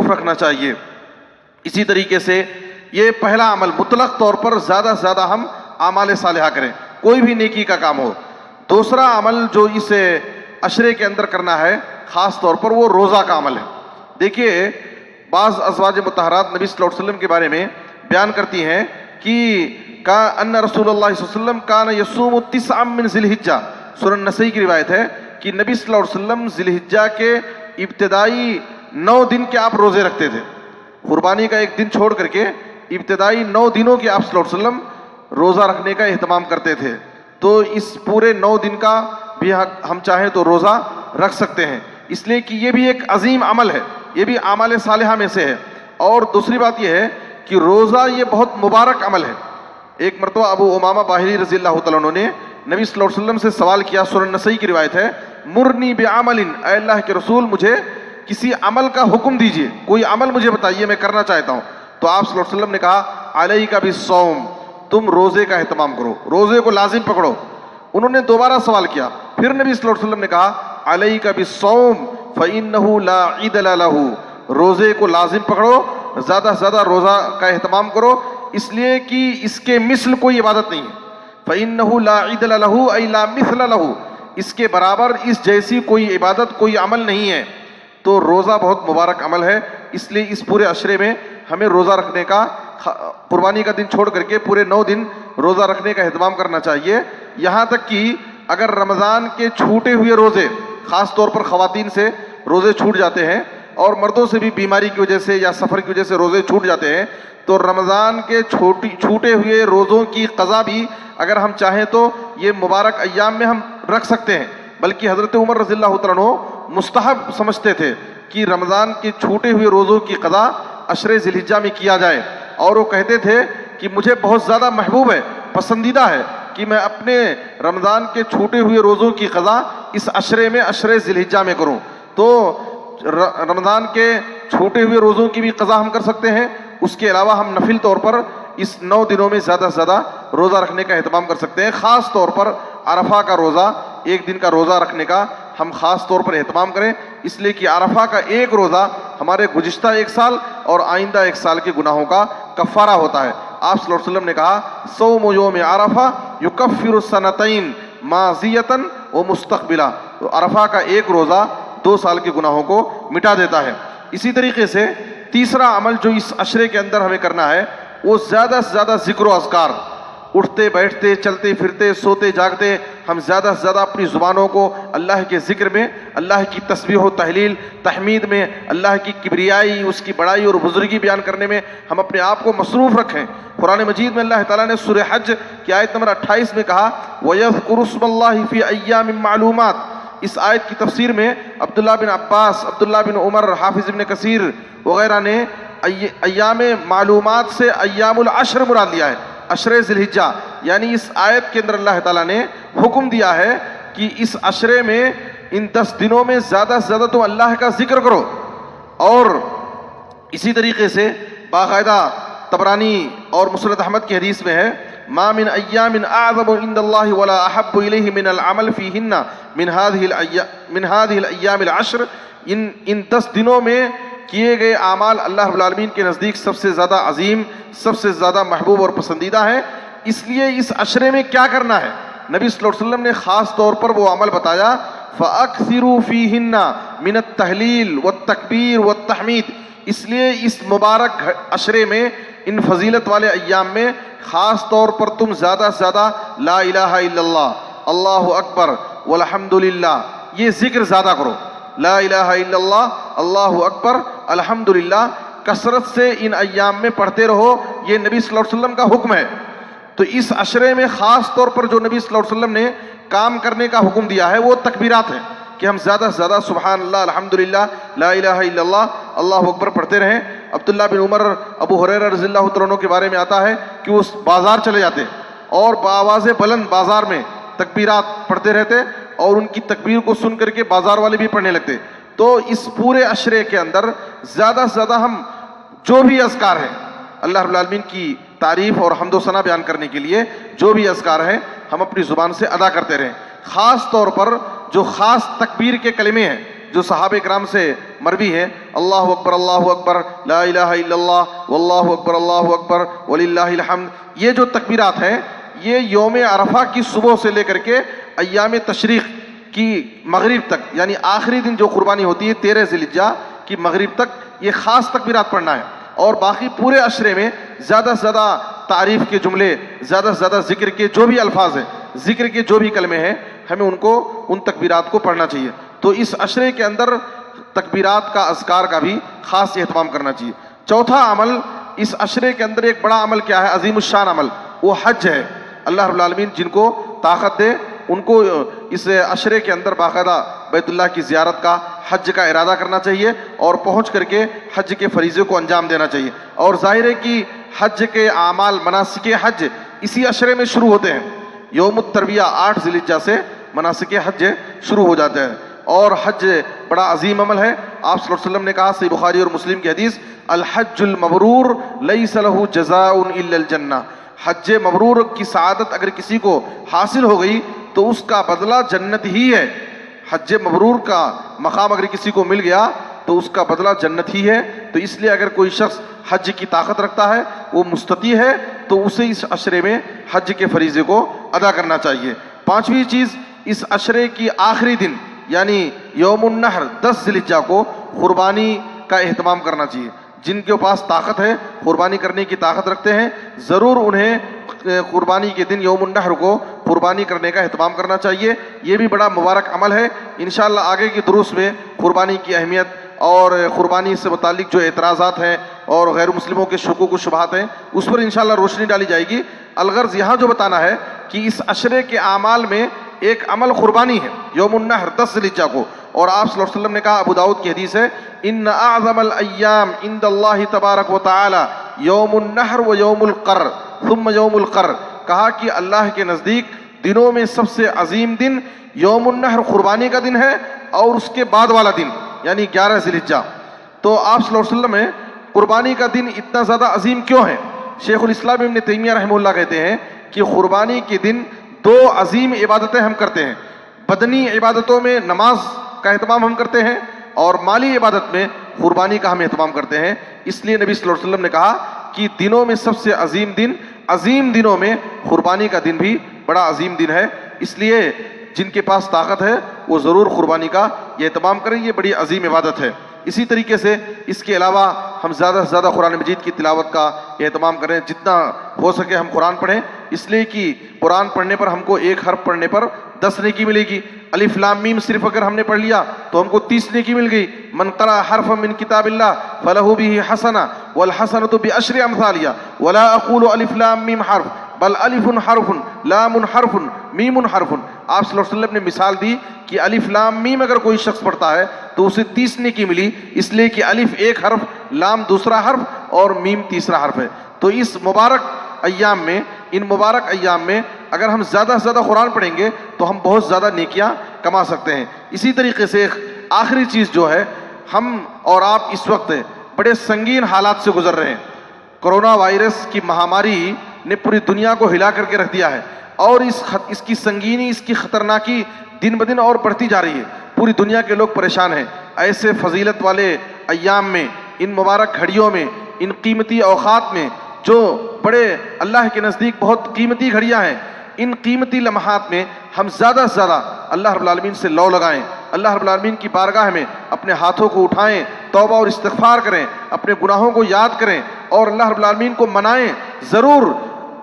رکھنا چاہیے۔ اسی طریقے سے یہ پہلا عمل، مطلق طور پر زیادہ سے زیادہ ہم اعمال صالحہ کریں، کوئی بھی نیکی کا کام ہو۔ دوسرا عمل جو اس عشرے کے اندر کرنا ہے خاص طور پر، وہ روزہ کا عمل ہے۔ دیکھیے بعض ازواج مطہرات نبی صلی اللہ علیہ وسلم کے بارے میں بیان کرتی ہیں کہ ان رسول اللہ صلی اللہ علیہ وسلم کان یصوم 9 من ذی الحجہ، سنن نسائی کی روایت ہے کہ نبی صلی اللہ علیہ وسلم ذی الحجہ کے ابتدائی 9 دن کے آپ روزے رکھتے تھے۔ قربانی کا ایک دن چھوڑ کر کے ابتدائی 9 دنوں کے آپ صلی اللہ علیہ وسلم روزہ رکھنے کا اہتمام کرتے تھے۔ تو اس پورے 9 دن کا بھی ہم چاہیں تو روزہ رکھ سکتے ہیں، اس لیے کہ یہ بھی ایک عظیم عمل ہے، یہ بھی اعمال صالحہ میں سے ہے۔ اور دوسری بات یہ ہے کہ روزہ یہ بہت مبارک عمل ہے۔ ایک مرتبہ ابو امامہ باہلی رضی اللہ تعالیٰ عنہ نے نبی صلی اللہ علیہ وسلم سے سوال کیا، سنن نسائی کی روایت ہے، مرنی بعمل، اے اللہ کے رسول مجھے کسی عمل کا حکم دیجئے، کوئی عمل مجھے بتائیے میں کرنا چاہتا ہوں۔ تو آپ صلی اللہ علیہ وسلم نے کہا علیک بالصوم، تم روزے کا اہتمام کرو، روزے کو لازم پکڑو۔ انہوں نے دوبارہ سوال کیا، پھر نبی صلی اللہ علیہ وسلم نے کہا علیک بالصوم فإنہ لا عدل لہ، روزے کو لازم پکڑو، زیادہ سے زیادہ روزہ کا اہتمام کرو، اس لیے کہ اس کے مثل کوئی عبادت نہیں ہے۔ فإنہ لا عدل لہ ای لا مثل لہ، اس کے برابر اس جیسی کوئی عبادت کوئی عمل نہیں ہے۔ تو روزہ بہت مبارک عمل ہے، اس لیے اس پورے عشرے میں ہمیں روزہ رکھنے کا، قربانی کا دن چھوڑ کر کے پورے 9 دن روزہ رکھنے کا اہتمام کرنا چاہیے۔ یہاں تک کہ اگر رمضان کے چھوٹے ہوئے روزے، خاص طور پر خواتین سے روزے چھوٹ جاتے ہیں اور مردوں سے بھی بیماری کی وجہ سے یا سفر کی وجہ سے روزے چھوٹ جاتے ہیں، تو رمضان کے چھوٹے ہوئے روزوں کی قضا بھی اگر ہم چاہیں تو یہ مبارک ایام میں ہم رکھ سکتے ہیں۔ بلکہ حضرت عمر رضی اللہ تعالیٰ عنہ مستحب سمجھتے تھے کہ رمضان کے چھوٹے ہوئے روزوں کی قضا عشرے ذی الحجہ میں کیا جائے، اور وہ کہتے تھے کہ مجھے بہت زیادہ محبوب ہے، پسندیدہ ہے کہ میں اپنے رمضان کے چھوٹے ہوئے روزوں کی قضا اس عشرے میں، عشرے ذی الحجہ میں کروں۔ تو رمضان کے چھوٹے ہوئے روزوں کی بھی قضا ہم کر سکتے ہیں، اس کے علاوہ ہم نفل طور پر اس 9 دنوں میں زیادہ سے زیادہ روزہ رکھنے کا اہتمام کر سکتے ہیں۔ خاص طور پر عرفہ کا روزہ، ایک دن کا روزہ رکھنے کا ہم خاص طور پر اہتمام کریں، اس لیے کہ عرفہ کا ایک روزہ ہمارے گزشتہ 1 سال اور آئندہ 1 سال کے گناہوں کا کفارہ ہوتا ہے۔ آپ صلی اللہ علیہ وسلم نے کہا صوم یوم عرفہ یکفر السنتین ماضیۃ و مستقبلہ، تو عرفہ کا ایک روزہ 2 سال کے گناہوں کو مٹا دیتا ہے۔ اسی طریقے سے تیسرا عمل جو اس عشرے کے اندر ہمیں کرنا ہے، وہ زیادہ سے زیادہ ذکر و اذکار، اٹھتے بیٹھتے چلتے پھرتے سوتے جاگتے ہم زیادہ سے زیادہ اپنی زبانوں کو اللہ کے ذکر میں، اللہ کی تسبیح و تحلیل تحمید میں، اللہ کی کبریائی، اس کی بڑائی اور بزرگی بیان کرنے میں ہم اپنے آپ کو مصروف رکھیں۔ قرآن مجید میں اللہ تعالیٰ نے سورہ حج کی آیت نمبر 28 میں کہا وَيَذْكُرُ اسْمَ اللَّهِ فِي أَيَّامٍ مَّعْلُومَاتٍ۔ اس آیت کی تفسیر میں عبداللہ بن عباس، عبداللہ بن عمر، حافظ ابن کثیر وغیرہ نے ایام معلومات سے ایام العشر مراد لیا ہے، عشرے ذی الحجہ۔ یعنی اس آیت کے اندر اللہ تعالیٰ نے حکم دیا ہے کہ اس عشرے میں ان 10 دنوں میں زیادہ سے زیادہ تم اللہ کا ذکر کرو۔ اور اسی طریقے سے باقاعدہ طبرانی اور مسند احمد کی حدیث میں ہے ما من ایام اعظم عند اللہ ولا احب الیہ من العمل فیہن من هذه الایام العشر، ان 10 دنوں میں کیے گئے اعمال اللہ رب العالمین کے نزدیک سب سے زیادہ عظیم، سب سے زیادہ محبوب اور پسندیدہ ہیں۔ اس لیے اس عشرے میں کیا کرنا ہے، نبی صلی اللہ علیہ وسلم نے خاص طور پر وہ عمل بتایا فَأَكْثِرُوا فِيهِنَّ مِنَ التَّهْلِيلِ وَالتَّكْبِيرِ وَالتَّحْمِيدِ۔ اس لیے اس مبارک عشرے میں، ان فضیلت والے ایام میں خاص طور پر تم زیادہ سے زیادہ لا الہ الا اللہ، اللہ اکبر والحمدللہ، یہ ذکر زیادہ کرو۔ لا الہ الا اللہ، اللہ اکبر، الحمدللہ کثرت سے ان ایام میں پڑھتے رہو، یہ نبی صلی اللہ علیہ وسلم کا حکم ہے۔ تو اس عشرے میں خاص طور پر جو نبی صلی اللہ علیہ وسلم نے کام کرنے کا حکم دیا ہے وہ تکبیرات ہیں، کہ ہم زیادہ سے زیادہ سبحان اللہ، الحمدللہ، لا الہ الا اللہ، اللہ اکبر پڑھتے رہیں۔ عبداللہ بن عمر، ابو ہریرہ رضی اللہ تعالیٰ عنہ کے بارے میں آتا ہے کہ وہ بازار چلے جاتے اور بآواز بلند بازار میں تکبیرات پڑھتے رہتے، اور ان کی تکبیر کو سن کر کے بازار والے بھی پڑھنے لگتے۔ تو اس پورے عشرے کے اندر زیادہ سے زیادہ ہم جو بھی اذکار ہیں اللہ رب العالمین کی تعریف اور حمد و ثنا بیان کرنے کے لیے، جو بھی اذکار ہیں ہم اپنی زبان سے ادا کرتے رہیں۔ خاص طور پر جو خاص تکبیر کے کلمے ہیں، جو صحابہ کرام سے مروی ہے، اللہ اکبر لا الہ الا اللہ واللہ اکبر وللہ الحمد، یہ جو تکبیرات ہیں یہ یوم عرفہ کی صبح سے لے کر کے ایام تشریق کی مغرب تک، یعنی آخری دن جو قربانی ہوتی ہے 13 ذی الحجہ کی مغرب تک، یہ خاص تکبیرات پڑھنا ہے. اور باقی پورے عشرے میں زیادہ سے زیادہ تعریف کے جملے، زیادہ سے زیادہ ذکر کے جو بھی الفاظ ہیں، ذکر کے جو بھی کلمے ہیں، ہمیں ان تکبیرات کو پڑھنا چاہیے. تو اس عشرے کے اندر تکبیرات کا، اذکار کا بھی خاص اہتمام کرنا چاہیے. چوتھا عمل اس عشرے کے اندر ایک بڑا عمل کیا ہے، عظیم الشان عمل، وہ حج ہے. اللہ رب العالمین جن کو طاقت دے ان کو اس عشرے کے اندر باقاعدہ بیت اللہ کی زیارت کا، حج کا ارادہ کرنا چاہیے اور پہنچ کر کے حج کے فریضے کو انجام دینا چاہیے. اور ظاہر ہے کہ حج کے اعمال، مناسک حج اسی عشرے میں شروع ہوتے ہیں. یوم الترویہ 8 ذی الحجہ سے مناسک حج شروع ہو جاتے ہیں. اور حج بڑا عظیم عمل ہے. آپ صلی اللہ علیہ وسلم نے کہا، صحیح بخاری اور مسلم کی حدیث، الحج المبرور لیس لہ جزاء الا الجنہ، حج مبرور کی سعادت اگر کسی کو حاصل ہو گئی تو اس کا بدلہ جنت ہی ہے. حج مبرور کا مقام اگر کسی کو مل گیا تو اس کا بدلہ جنت ہی ہے. تو اس لیے اگر کوئی شخص حج کی طاقت رکھتا ہے، وہ مستطیع ہے، تو اسے اس عشرے میں حج کے فریضے کو ادا کرنا چاہیے. پانچویں چیز، اس عشرے کی آخری دن یعنی یوم النحر 10 ذی الحجہ کو قربانی کا اہتمام کرنا چاہیے. جن کے پاس طاقت ہے، قربانی کرنے کی طاقت رکھتے ہیں، ضرور انہیں قربانی کے دن یوم النحر کو قربانی کرنے کا اہتمام کرنا چاہیے. یہ بھی بڑا مبارک عمل ہے. انشاءاللہ آگے کی دروس میں قربانی کی اہمیت اور قربانی سے متعلق جو اعتراضات ہیں اور غیر مسلموں کے شکوک و شبہات ہیں، اس پر انشاءاللہ روشنی ڈالی جائے گی. الغرض یہاں جو بتانا ہے کہ اس عشرے کے اعمال میں ایک عمل قربانی ہے یوم النحر 10 ذی الحجہ کو. اور آپ صلی اللہ علیہ وسلم نے کہا، ابو داؤد کی حدیث ہے، ان اعظم الایام عند اللہ تبارک و تعالی یوم النحر و یوم القر ثم یوم القر، کہا کہ اللہ کے نزدیک دنوں میں سب سے عظیم دن یوم النحر قربانی کا دن ہے اور اس کے بعد والا دن یعنی 11 ذی الحجہ. تو آپ صلی اللہ علیہ وسلم میں قربانی کا دن اتنا زیادہ عظیم کیوں ہے؟ شیخ الاسلام ابن تیمیہ رحمہ اللہ کہتے ہیں کہ قربانی کے دن 2 عظیم عبادتیں ہم کرتے ہیں. بدنی عبادتوں میں نماز کا اہتمام ہم کرتے ہیں اور مالی عبادت میں قربانی کا ہم اہتمام کرتے ہیں. اس لیے نبی صلی اللہ علیہ وسلم نے کہا کہ دنوں میں سب سے عظیم دن، عظیم دنوں میں قربانی کا دن بھی بڑا عظیم دن ہے. اس لیے جن کے پاس طاقت ہے وہ ضرور قربانی کا یہ اہتمام کریں، یہ بڑی عظیم عبادت ہے. اسی طریقے سے اس کے علاوہ ہم زیادہ سے زیادہ قرآن مجید کی تلاوت کا اہتمام کریں، جتنا ہو سکے ہم قرآن پڑھیں. اس لیے کہ قرآن پڑھنے پر ہم کو ایک حرف پڑھنے پر 10 نیکی ملے گی. الف لام میم صرف اگر ہم نے پڑھ لیا تو ہم کو 30 نیکی مل گئی. من قرأ حرفا من کتاب اللہ فلہ بہ حسنہ والحسنۃ بعشر امثالها ولا اقول الف لام میم حرف بل الف حرف لام حرف میم حرف. آپ صلی اللہ علیہ وسلم نے مثال دی کہ الف لام میم اگر کوئی شخص پڑھتا ہے تو اسے 30 نیکی ملی، اس لیے کہ الف ایک حرف، لام دوسرا حرف اور میم تیسرا حرف ہے. تو اس مبارک ایام میں، ان مبارک ایام میں اگر ہم زیادہ سے زیادہ قرآن پڑھیں گے تو ہم بہت زیادہ نیکیاں کما سکتے ہیں. اسی طریقے سے ایک آخری چیز جو ہے، ہم اور آپ اس وقت بڑے سنگین حالات سے گزر رہے ہیں. کرونا وائرس کی مہاماری نے پوری دنیا کو ہلا کر کے رکھ دیا ہے اور اس کی سنگینی، اس کی خطرناکی دن بدن اور بڑھتی جا رہی ہے. پوری دنیا کے لوگ پریشان ہیں. ایسے فضیلت والے ایام میں، ان مبارک گھڑیوں میں، ان قیمتی اوقات میں جو بڑے اللہ کے نزدیک بہت قیمتی گھڑیاں ہیں، ان قیمتی لمحات میں ہم زیادہ سے زیادہ اللہ رب العالمین سے لو لگائیں، اللہ رب العالمین کی بارگاہ میں اپنے ہاتھوں کو اٹھائیں، توبہ اور استغفار کریں، اپنے گناہوں کو یاد کریں اور اللہ رب العالمین کو منائیں. ضرور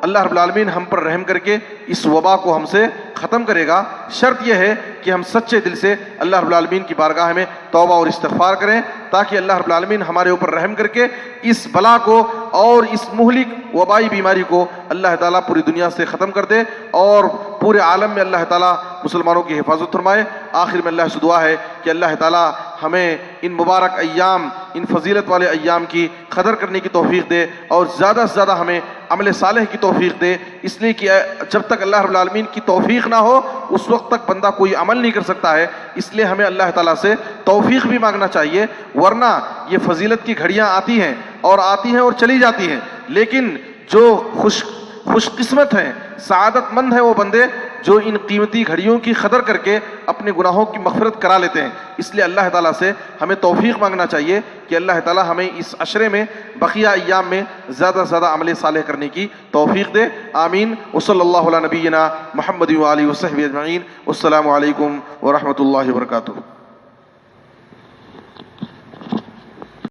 اللہ رب العالمین ہم پر رحم کر کے اس وبا کو ہم سے ختم کرے گا. شرط یہ ہے کہ ہم سچے دل سے اللہ رب العالمین کی بارگاہ میں توبہ اور استغفار کریں تاکہ اللہ رب العالمین ہمارے اوپر رحم کر کے اس بلا کو اور اس مہلک وبائی بیماری کو اللہ تعالیٰ پوری دنیا سے ختم کر دے اور پورے عالم میں اللہ تعالیٰ مسلمانوں کی حفاظت فرمائے. آخر میں اللہ سے دعا ہے کہ اللہ تعالیٰ ہمیں ان مبارک ایام، ان فضیلت والے ایام کی قدر کرنے کی توفیق دے اور زیادہ سے زیادہ ہمیں عمل صالح کی توفیق دے. اس لیے کہ جب تک اللہ رب العالمین کی توفیق نہ ہو اس وقت تک بندہ کوئی عمل نہیں کر سکتا ہے. اس لیے ہمیں اللہ تعالیٰ سے توفیق بھی مانگنا چاہیے، ورنہ یہ فضیلت کی گھڑیاں آتی ہیں اور چلی جاتی ہیں، لیکن جو خوش قسمت ہیں، سعادت مند ہیں وہ بندے جو ان قیمتی گھڑیوں کی قدر کر کے اپنے گناہوں کی مغفرت کرا لیتے ہیں. اس لیے اللہ تعالیٰ سے ہمیں توفیق مانگنا چاہیے کہ اللہ تعالیٰ ہمیں اس عشرے میں بقیہ ایام میں زیادہ سے زیادہ عمل صالح کرنے کی توفیق دے. آمین. وصلی اللہ علی نبینا محمد و آلہ وصحبہ اجمعین. السلام علیکم ورحمۃ اللہ وبرکاتہ.